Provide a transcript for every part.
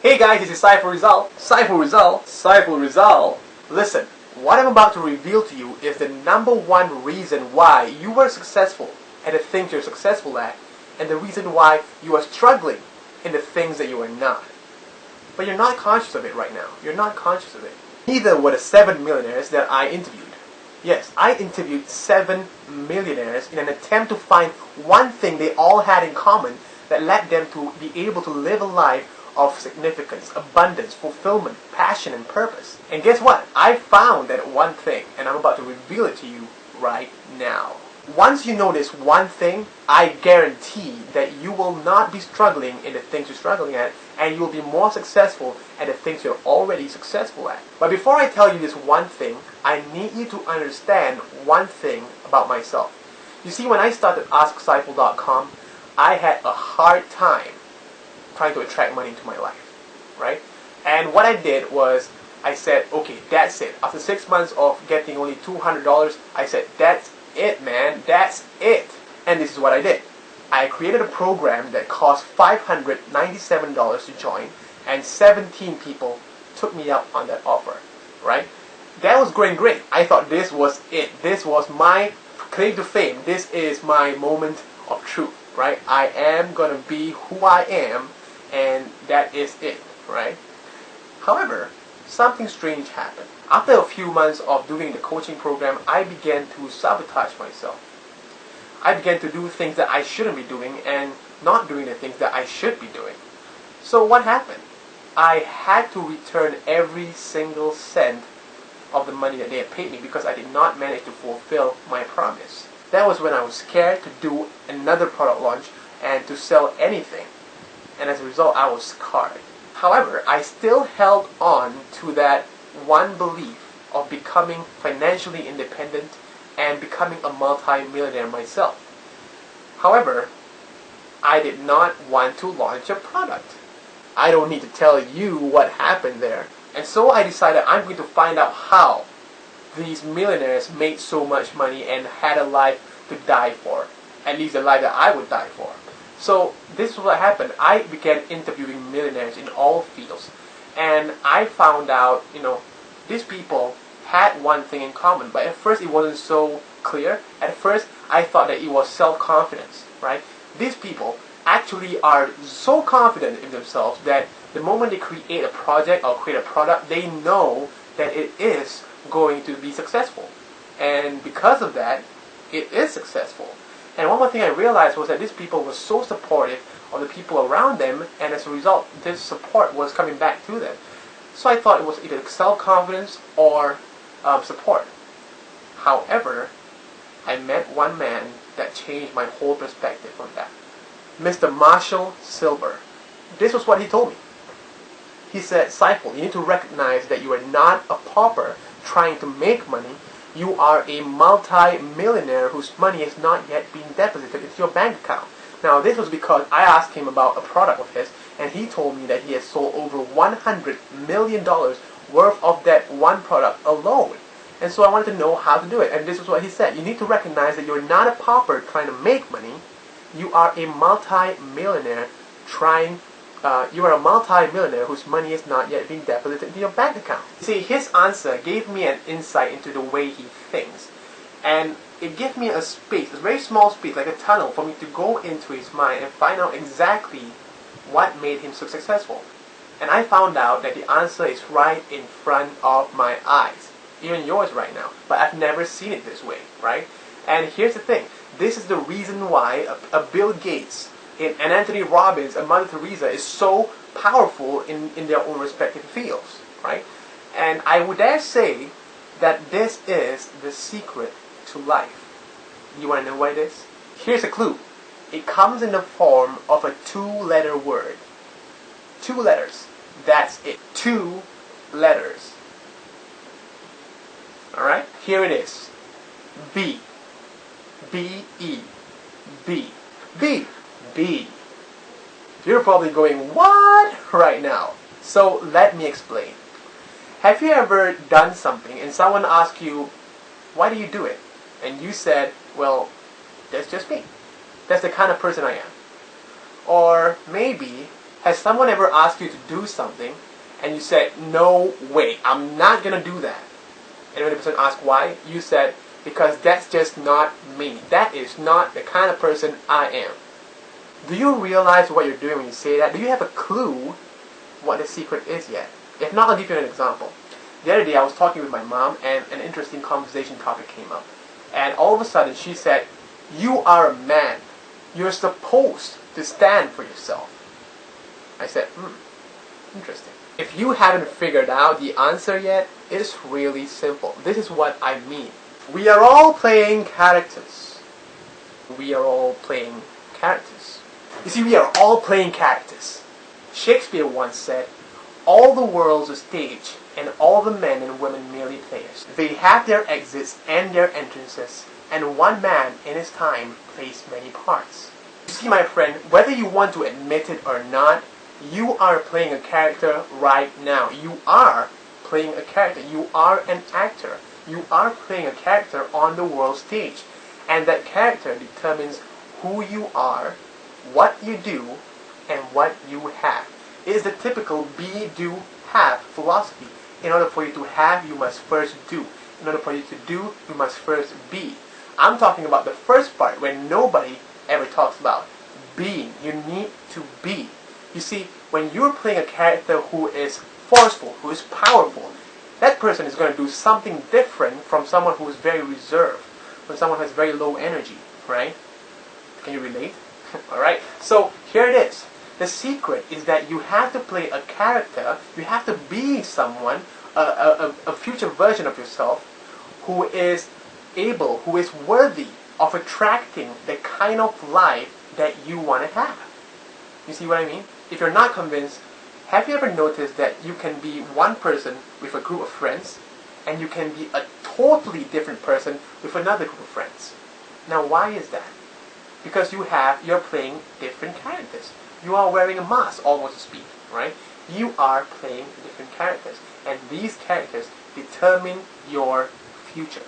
Hey guys, this is Saiful Rizal. Saiful Rizal. Saiful Rizal. Listen, what I'm about to reveal to you is the #1 reason why you were successful at the things you're successful at, and the reason why you are struggling in the things that you are not. But you're not conscious of it right now. You're not conscious of it. Neither were the 7 millionaires that I interviewed. Yes, I interviewed 7 millionaires in an attempt to find one thing they all had in common that led them to be able to live a life of significance, abundance, fulfillment, passion, and purpose. And guess what? I found that one thing, and I'm about to reveal it to you right now. Once you know this one thing, I guarantee that you will not be struggling in the things you're struggling at, and you'll be more successful at the things you're already successful at. But before I tell you this one thing, I need you to understand one thing about myself. You see, when I started AskSaiful.com, I had a hard time trying to attract money into my life, right? And what I did was, I said, okay, that's it. After 6 months of getting only $200, I said, that's it, man, that's it. And this is what I did. I created a program that cost $597 to join, and 17 people took me up on that offer, right? That was great. I thought this was it. This was my claim to fame. This is my moment of truth, right? I am gonna be who I am, and that is it, right? However, something strange happened. After a few months of doing the coaching program, I began to sabotage myself. I began to do things that I shouldn't be doing and not doing the things that I should be doing. So what happened? I had to return every single cent of the money that they had paid me because I did not manage to fulfill my promise. That was when I was scared to do another product launch and to sell anything. And as a result, I was scarred. However, I still held on to that one belief of becoming financially independent and becoming a multi-millionaire myself. However, I did not want to launch a product. I don't need to tell you what happened there. And so I decided I'm going to find out how these millionaires made so much money and had a life to die for. At least a life that I would die for. So this is what happened. I began interviewing millionaires in all fields. And I found out, these people had one thing in common. But at first it wasn't so clear. At first I thought that it was self-confidence, right? These people actually are so confident in themselves that the moment they create a project or create a product, they know that it is going to be successful. And because of that, it is successful. And one more thing I realized was that these people were so supportive of the people around them, and as a result, this support was coming back to them. So I thought it was either self-confidence or support. However, I met one man that changed my whole perspective on that. Mr. Marshall Silver. This was what he told me. He said, Saiful, you need to recognize that you are not a pauper trying to make money. You are a multi-millionaire whose money has not yet been deposited into your bank account. Now, this was because I asked him about a product of his, and he told me that he has sold over $100 million worth of that one product alone. And so I wanted to know how to do it. And this is what he said. You need to recognize that you're not a pauper trying to make money. You are a multi-millionaire you are a multi-millionaire whose money has not yet been deposited into your bank account. See, his answer gave me an insight into the way he thinks. And it gave me a space, a very small space, like a tunnel, for me to go into his mind and find out exactly what made him so successful. And I found out that the answer is right in front of my eyes. Even yours right now. But I've never seen it this way, right? And here's the thing. This is the reason why a Bill Gates and Anthony Robbins and Mother Teresa is so powerful in their own respective fields, right? And I would dare say that this is the secret to life. You want to know what it is? Here's a clue. It comes in the form of a 2-letter word. 2 letters. That's it. 2 letters. Alright? Here it is. B. B-E. B. B. B. You're probably going, what? Right now. So let me explain. Have you ever done something and someone asked you, why do you do it? And you said, well, that's just me. That's the kind of person I am. Or maybe Has someone ever asked you to do something and you said, no way, I'm not going to do that? And when the person asked why, you said, because that's just not me. That is not the kind of person I am. Do you realize what you're doing when you say that? Do you have a clue what the secret is yet? If not, I'll give you an example. The other day I was talking with my mom and an interesting conversation topic came up. And all of a sudden she said, you are a man. You're supposed to stand for yourself. I said, interesting. If you haven't figured out the answer yet, it's really simple. This is what I mean. We are all playing characters. We are all playing characters. You see, we are all playing characters. Shakespeare once said, all the world's a stage, and all the men and women merely players. They have their exits and their entrances, and one man in his time plays many parts. You see, my friend, whether you want to admit it or not, you are playing a character right now. You are playing a character. You are an actor. You are playing a character on the world stage. And that character determines who you are, what you do, and what you have. It is the typical be, do, have philosophy. In order for you to have, you must first do. In order for you to do, you must first be. I'm talking about the first part when nobody ever talks about being. You need to be. You see, when you're playing a character who is forceful, who is powerful, that person is going to do something different from someone who is very reserved, from someone who has very low energy, right? Can you relate? Alright, so here it is. The secret is that you have to play a character, you have to be someone, a future version of yourself who is able, who is worthy of attracting the kind of life that you want to have. You see what I mean? If you're not convinced, have you ever noticed that you can be one person with a group of friends and you can be a totally different person with another group of friends? Now why is that? Because you're playing different characters. You are wearing a mask, almost to speak, right? You are playing different characters, and these characters determine your future.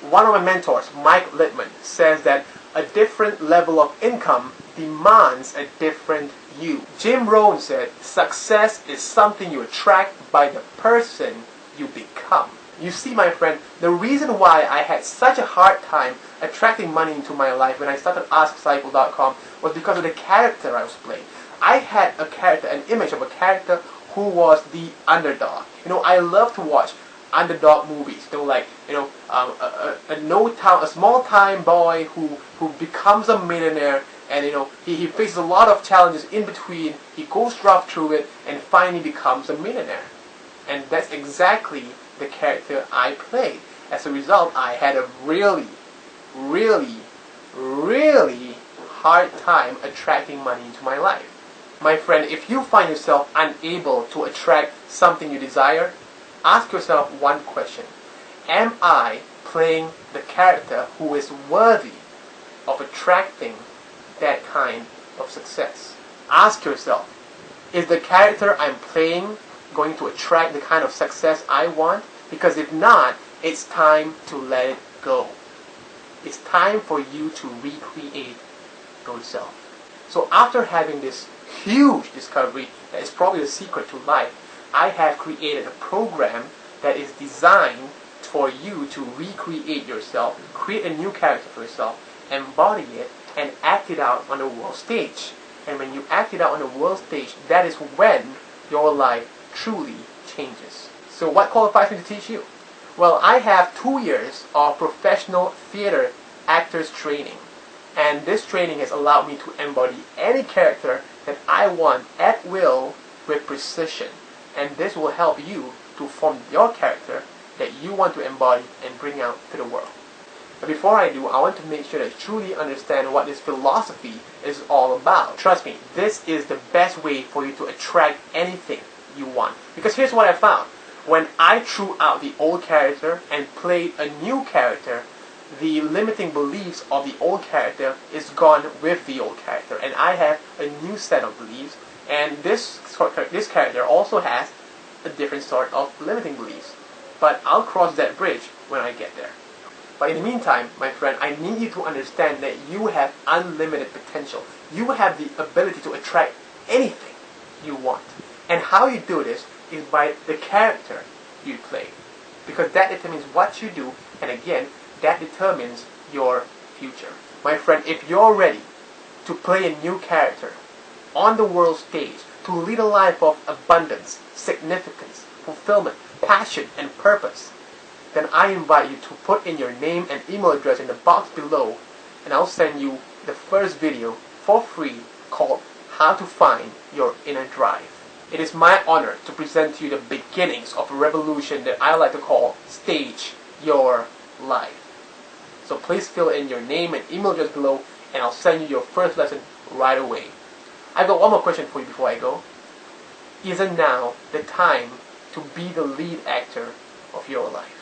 One of my mentors, Mike Littman, says that a different level of income demands a different you. Jim Rohn said, success is something you attract by the person you become. You see, my friend, the reason why I had such a hard time attracting money into my life when I started AskSaiful.com was because of the character I was playing. I had a character, an image of a character who was the underdog. You know, I love to watch underdog movies. You know, like, you know, a small time boy who becomes a millionaire, and you know, he faces a lot of challenges in between. He goes rough through it and finally becomes a millionaire. And that's exactly the character I played. As a result, I had a really hard time attracting money into my life. My friend, if you find yourself unable to attract something you desire, ask yourself one question. Am I playing the character who is worthy of attracting that kind of success? Ask yourself, is the character I'm playing going to attract the kind of success I want? Because if not, it's time to let it go. It's time for you to recreate yourself. So after having this huge discovery that is probably the secret to life, I have created a program that is designed for you to recreate yourself, create a new character for yourself, embody it, and act it out on the world stage. And when you act it out on the world stage, that is when your life truly changes. So what qualifies me to teach you? Well, I have 2 years of professional theater actors training. And this training has allowed me to embody any character that I want at will with precision. And this will help you to form your character that you want to embody and bring out to the world. But before I do, I want to make sure that you truly understand what this philosophy is all about. Trust me, this is the best way for you to attract anything you want. Because here's what I found. When I threw out the old character and played a new character, the limiting beliefs of the old character is gone with the old character. And I have a new set of beliefs. And this character also has a different sort of limiting beliefs. But I'll cross that bridge when I get there. But in the meantime, my friend, I need you to understand that you have unlimited potential. You have the ability to attract anything. you want. And how you do this is by the character you play. Because that determines what you do, and again, that determines your future. My friend, if you're ready to play a new character on the world stage, to lead a life of abundance, significance, fulfillment, passion, and purpose, then I invite you to put in your name and email address in the box below, and I'll send you the first video for free called How to Find Your Inner Drive. It is my honor to present to you the beginnings of a revolution that I like to call Stage Your Life. So please fill in your name and email address below, and I'll send you your first lesson right away. I've got one more question for you before I go. Isn't now the time to be the lead actor of your life?